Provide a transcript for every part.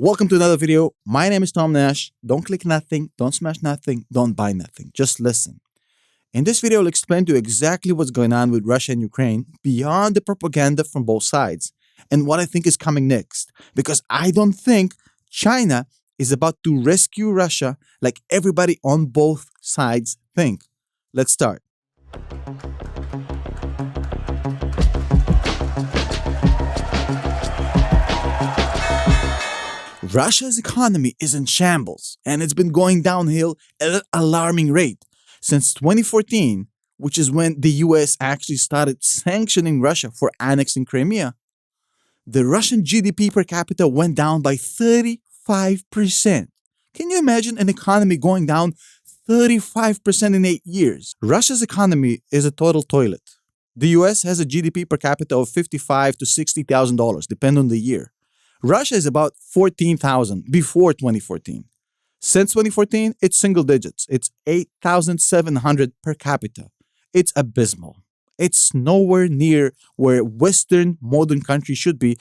Welcome to another video. My name is Tom Nash. Don't click nothing, don't smash nothing, don't buy nothing. Just listen. In this video, I'll explain to you exactly what's going on with Russia and Ukraine beyond the propaganda from both sides and what I think is coming next. Because I don't think China is about to rescue Russia like everybody on both sides think. Let's start. Russia's economy is in shambles, and it's been going downhill at an alarming rate since 2014, which is when the US actually started sanctioning Russia for annexing Crimea. The Russian GDP per capita went down by 35%. Can you imagine an economy going down 35% in 8 years? Russia's economy is a total toilet. The US has a GDP per capita of $55,000 to $60,000, depending on the year. Russia is about 14,000 before 2014. Since 2014, it's single digits. It's 8,700 per capita. It's abysmal. It's nowhere near where Western modern countries should be,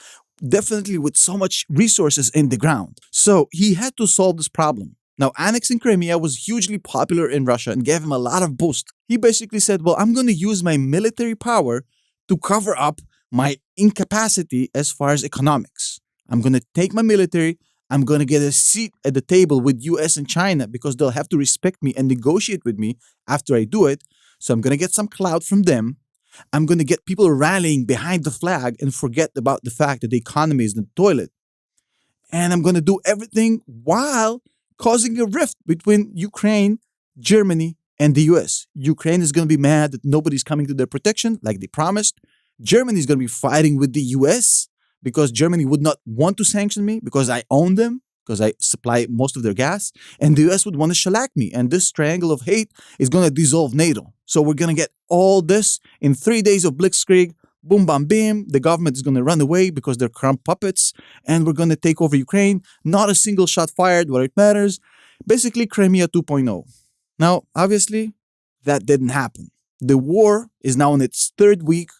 definitely with so much resources in the ground. So he had to solve this problem. Now, annexing Crimea was hugely popular in Russia and gave him a lot of boost. He basically said, well, I'm going to use my military power to cover up my incapacity as far as economics. I'm going to take my military, I'm going to get a seat at the table with US and China because they'll have to respect me and negotiate with me after I do it. So I'm going to get some clout from them. I'm going to get people rallying behind the flag and forget about the fact that the economy is in the toilet. And I'm going to do everything while causing a rift between Ukraine, Germany, and the US. Ukraine is going to be mad that nobody's coming to their protection like they promised. Germany is going to be fighting with the US because Germany would not want to sanction me because I own them, because I supply most of their gas, and the US would want to shellac me. And this triangle of hate is going to dissolve NATO. So we're going to get all this in 3 days of blitzkrieg, boom, bam, bam. The government is going to run away because they're crumb puppets, and we're going to take over Ukraine. Not a single shot fired where it matters. Basically, Crimea 2.0. Now, obviously, that didn't happen. The war is now in its third week.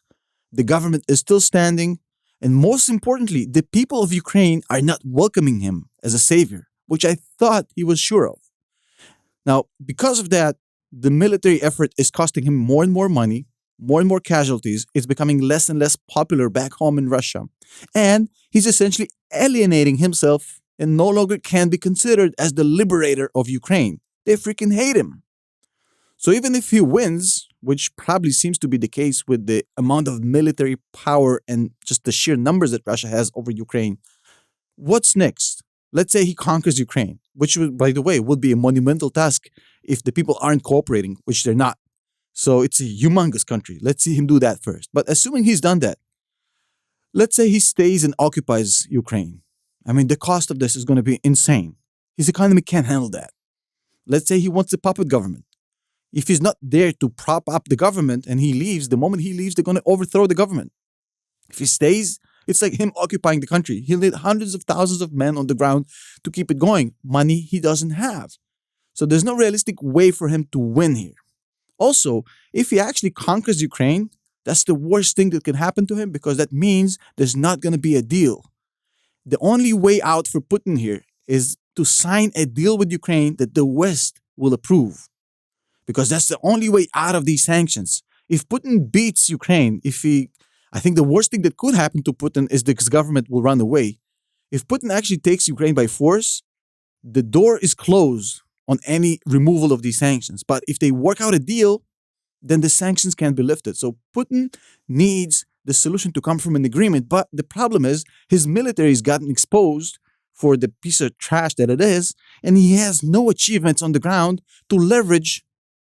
The government is still standing. And most importantly, the people of Ukraine are not welcoming him as a savior, which I thought he was sure of. Now, because of that, the military effort is costing him more and more money, more and more casualties. It's becoming less and less popular back home in Russia. And he's essentially alienating himself and no longer can be considered as the liberator of Ukraine. They freaking hate him. So even if he wins, which probably seems to be the case with the amount of military power and just the sheer numbers that Russia has over Ukraine, what's next? Let's say he conquers Ukraine, which, by the way, would be a monumental task if the people aren't cooperating, which they're not. So it's a humongous country. Let's see him do that first. But assuming he's done that, let's say he stays and occupies Ukraine. I mean, the cost of this is going to be insane. His economy can't handle that. Let's say he wants a puppet government. If he's not there to prop up the government and he leaves, the moment he leaves, they're going to overthrow the government. If he stays, it's like him occupying the country. He'll need hundreds of thousands of men on the ground to keep it going. Money he doesn't have. So there's no realistic way for him to win here. Also, if he actually conquers Ukraine, that's the worst thing that can happen to him because that means there's not going to be a deal. The only way out for Putin here is to sign a deal with Ukraine that the West will approve. Because that's the only way out of these sanctions. If Putin beats Ukraine, I think the worst thing that could happen to Putin is the government will run away. If Putin actually takes Ukraine by force, the door is closed on any removal of these sanctions. But if they work out a deal, then the sanctions can be lifted. So Putin needs the solution to come from an agreement. But the problem is his military has gotten exposed for the piece of trash that it is, and he has no achievements on the ground to leverage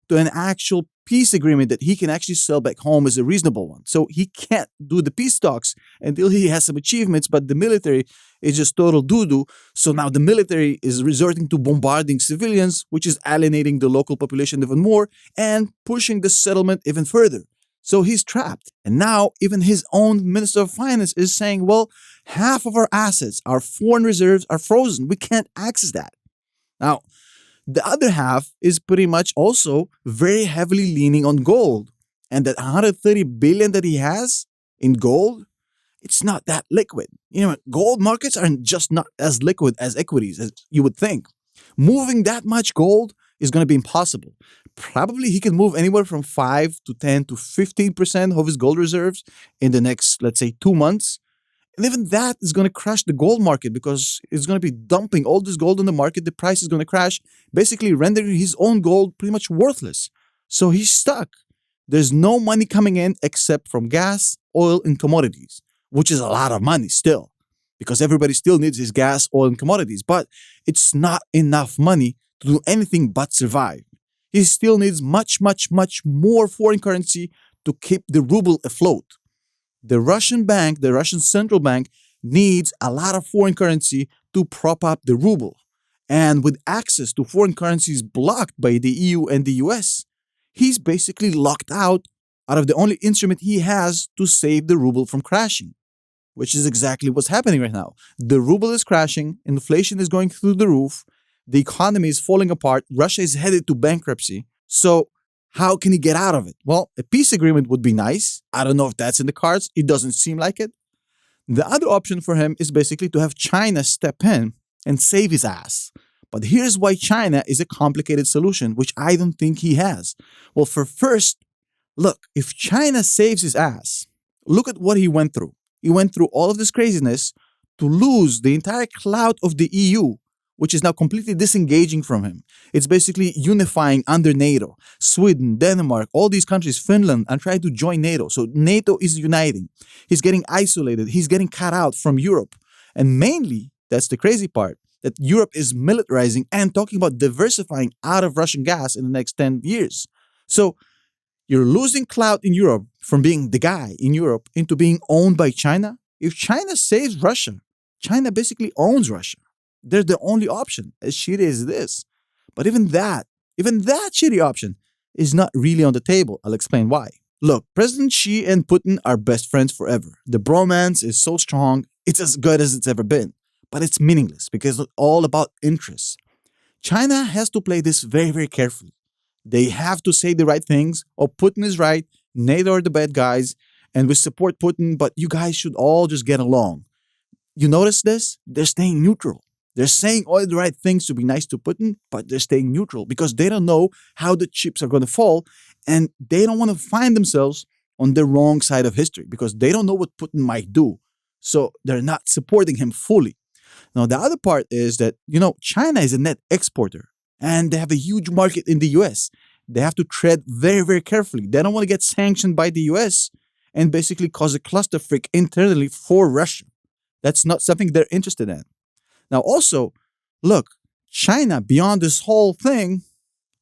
to an actual peace agreement that he can actually sell back home as a reasonable one. So he can't do the peace talks until he has some achievements, but the military is just total doo-doo. So now the military is resorting to bombarding civilians, which is alienating the local population even more and pushing the settlement even further. So he's trapped. And now even his own Minister of Finance is saying, well, half of our assets, our foreign reserves are frozen. We can't access that. Now, the other half is pretty much also very heavily leaning on gold. And that 130 billion that he has in gold It's not that liquid. Gold markets are just not as liquid as equities as you would think. Moving that much gold is going to be impossible. Probably he can move anywhere from 5 to 10 to 15% of his gold reserves in the next, let's say, 2 months. And even that is going to crash the gold market because it's going to be dumping all this gold in the market. The price is going to crash, basically rendering his own gold pretty much worthless. So he's stuck. There's no money coming in except from gas, oil, and commodities, which is a lot of money still because everybody still needs his gas, oil, and commodities. But it's not enough money to do anything but survive. He still needs much, much, much more foreign currency to keep the ruble afloat. The Russian bank, the Russian central bank, needs a lot of foreign currency to prop up the ruble. And with access to foreign currencies blocked by the EU and the US, he's basically locked out of the only instrument he has to save the ruble from crashing, which is exactly what's happening right now. The ruble is crashing, inflation is going through the roof, the economy is falling apart, Russia is headed to bankruptcy. So how can he get out of it? Well, a peace agreement would be nice. I don't know if that's in the cards. It doesn't seem like it. The other option for him is basically to have China step in and save his ass. But here's why China is a complicated solution, which I don't think he has. Well, first, look, if China saves his ass, look at what he went through. He went through all of this craziness to lose the entire clout of the EU, which is now completely disengaging from him. It's basically unifying under NATO. Sweden, Denmark, all these countries, Finland, are trying to join NATO. So NATO is uniting. He's getting isolated. He's getting cut out from Europe. And mainly, that's the crazy part, that Europe is militarizing and talking about diversifying out of Russian gas in the next 10 years. So you're losing clout in Europe from being the guy in Europe into being owned by China. If China saves Russia, China basically owns Russia. They're the only option, as shitty as it is. But even that shitty option is not really on the table. I'll explain why. Look, President Xi and Putin are best friends forever. The bromance is so strong, it's as good as it's ever been. But it's meaningless because it's all about interests. China has to play this very, very carefully. They have to say the right things. Oh, Putin is right, NATO are the bad guys, and we support Putin, but you guys should all just get along. You notice this? They're staying neutral. They're saying all the right things to be nice to Putin, but they're staying neutral because they don't know how the chips are going to fall and they don't want to find themselves on the wrong side of history because they don't know what Putin might do. So they're not supporting him fully. Now, the other part is that, China is a net exporter and they have a huge market in the US. They have to tread very, very carefully. They don't want to get sanctioned by the US and basically cause a clusterfuck internally for Russia. That's not something they're interested in. Now, also, look, China, beyond this whole thing,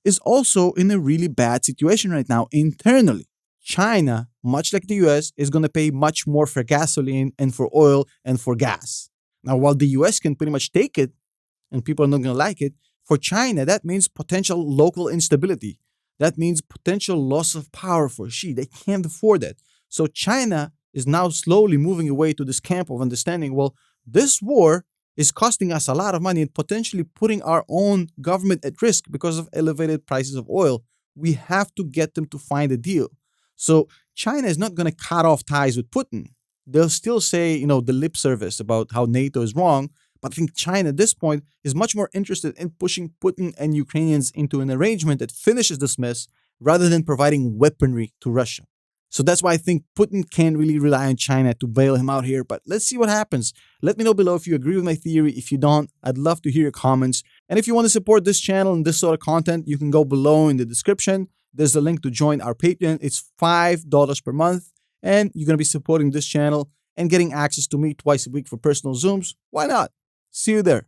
is also in a really bad situation right now internally. China, much like the US, is going to pay much more for gasoline and for oil and for gas. Now, while the US can pretty much take it and people are not going to like it, for China, that means potential local instability. That means potential loss of power for Xi. They can't afford that. So China is now slowly moving away to this camp of understanding, well, this war is costing us a lot of money and potentially putting our own government at risk because of elevated prices of oil. We have to get them to find a deal. So China is not going to cut off ties with Putin. They'll still say, the lip service about how NATO is wrong. But I think China at this point is much more interested in pushing Putin and Ukrainians into an arrangement that finishes this mess rather than providing weaponry to Russia. So that's why I think Putin can't really rely on China to bail him out here. But let's see what happens. Let me know below if you agree with my theory. If you don't, I'd love to hear your comments. And if you want to support this channel and this sort of content, you can go below in the description. There's a link to join our Patreon. It's $5 per month. And you're going to be supporting this channel and getting access to me twice a week for personal Zooms. Why not? See you there.